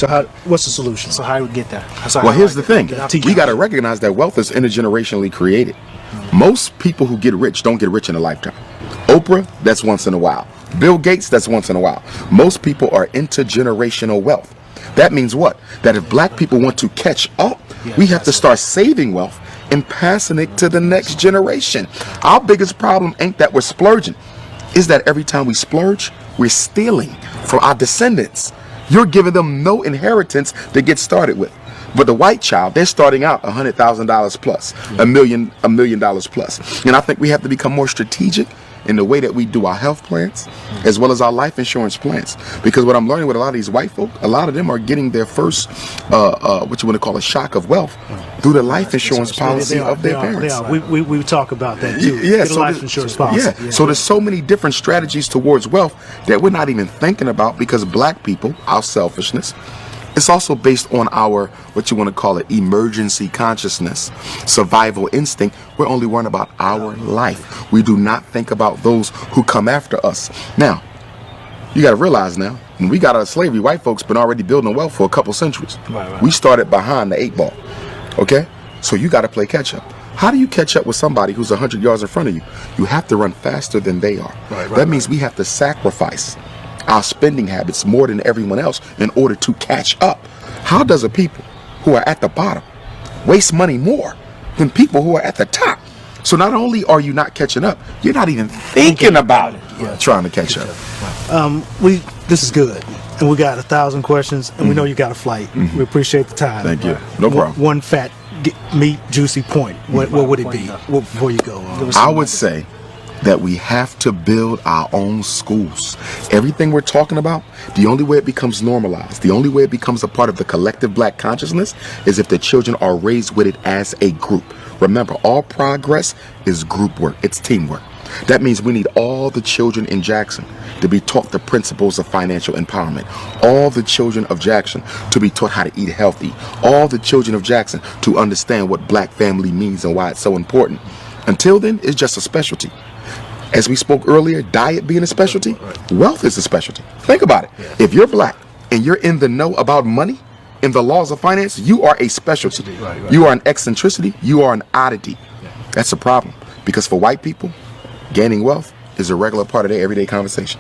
So what's the solution? So how do we get there? Well, here's the thing. We got to recognize that wealth is intergenerationally created. Most people who get rich don't get rich in a lifetime. Oprah, that's once in a while. Bill Gates, that's once in a while. Most people are intergenerational wealth. That means what? That if black people want to catch up, we have to start saving wealth and passing it to the next generation. Our biggest problem ain't that we're splurging. Is that every time we splurge, we're stealing from our descendants. You're giving them no inheritance to get started with. But the white child, they're starting out $100,000 plus, $1 million plus. And I think we have to become more strategic in the way that we do our health plans as well as our life insurance plans. Because what I'm learning with a lot of these white folk, a lot of them are getting their first, what you want to call a shock of wealth through the life insurance policy of their parents. We talk about that too. Yeah, so life insurance policy. Yeah, so there's so many different strategies towards wealth that we're not even thinking about because black people, our selfishness, it's also based on our, what you want to call it, emergency consciousness, survival instinct. We're only worrying about our life. We do not think about those who come after us. Now, you got to realize now, when we got out of slavery, white folks been already building wealth for a couple centuries. Right. We started behind the 8 ball. Okay? So you got to play catch up. How do you catch up with somebody who's 100 yards in front of you? You have to run faster than they are. That means we have to sacrifice our spending habits more than everyone else in order to catch up. How does a people who are at the bottom waste money more than people who are at the top? So not only are you not catching up, you're not even thinking about trying to catch up. This is good, and we got 1,000 questions, and we know you got a flight. We appreciate the time. Thank you. No problem. One fat, meat, juicy point. What would it be before you go? I would say that we have to build our own schools. Everything we're talking about, the only way it becomes normalized, the only way it becomes a part of the collective black consciousness is if the children are raised with it as a group. Remember, all progress is group work. It's teamwork. That means we need all the children in Jackson to be taught the principles of financial empowerment. All the children of Jackson to be taught how to eat healthy. All the children of Jackson to understand what black family means and why it's so important. Until then, it's just a specialty. As we spoke earlier, diet being a specialty, wealth is a specialty. Think about it. If you're black and you're in the know about money and the laws of finance, you are a specialty. You are an eccentricity. You are an oddity. That's a problem. Because for white people, gaining wealth is a regular part of their everyday conversation.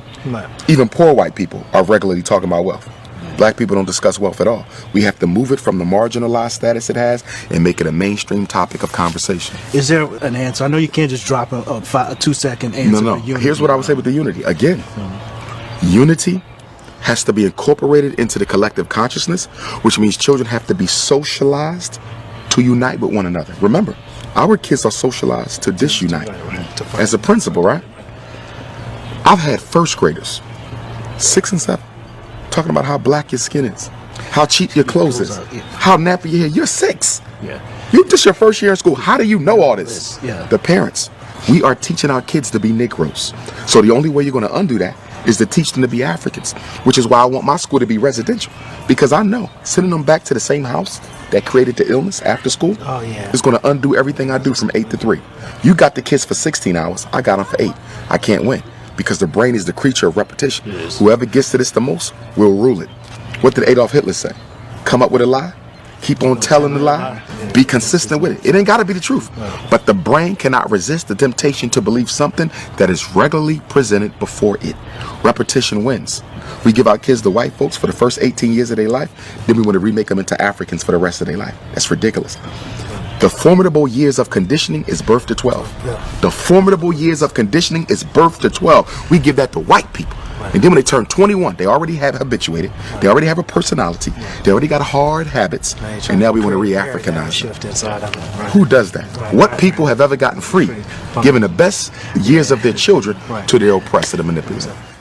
Even poor white people are regularly talking about wealth. Black people don't discuss wealth at all. We have to move it from the marginalized status it has and make it a mainstream topic of conversation. Is there an answer? I know you can't just drop a 2-second answer. No. Here's what I would say with the unity. Again, unity has to be incorporated into the collective consciousness, which means children have to be socialized to unite with one another. Remember, our kids are socialized to disunite. As a principal, right? I've had first graders, 6 and 7, talking about how black your skin is, how cheap your clothes is, how nappy your hair. You're 6. This your first year in school. How do you know all this? The parents. We are teaching our kids to be Negroes. So the only way you're going to undo that is to teach them to be Africans, which is why I want my school to be residential. Because I know sending them back to the same house that created the illness after school is going to undo everything I do from 8 to 3. You got the kids for 16 hours. I got them for 8. I can't win. Because the brain is the creature of repetition. Whoever gets to this the most will rule it. What did Adolf Hitler say? Come up with a lie, keep on telling the lie, be consistent with it. It ain't got to be the truth. But the brain cannot resist the temptation to believe something that is regularly presented before it. Repetition wins. We give our kids the white folks for the first 18 years of their life, then we want to remake them into Africans for the rest of their life. That's ridiculous. The formidable years of conditioning is birth to 12. The formidable years of conditioning is birth to 12. We give that to white people. And then when they turn 21, they already have habituated. They already have a personality. They already got hard habits. And now we want to re-Africanize them. Who does that? What people have ever gotten free, giving the best years of their children to their oppressor, the manipulator?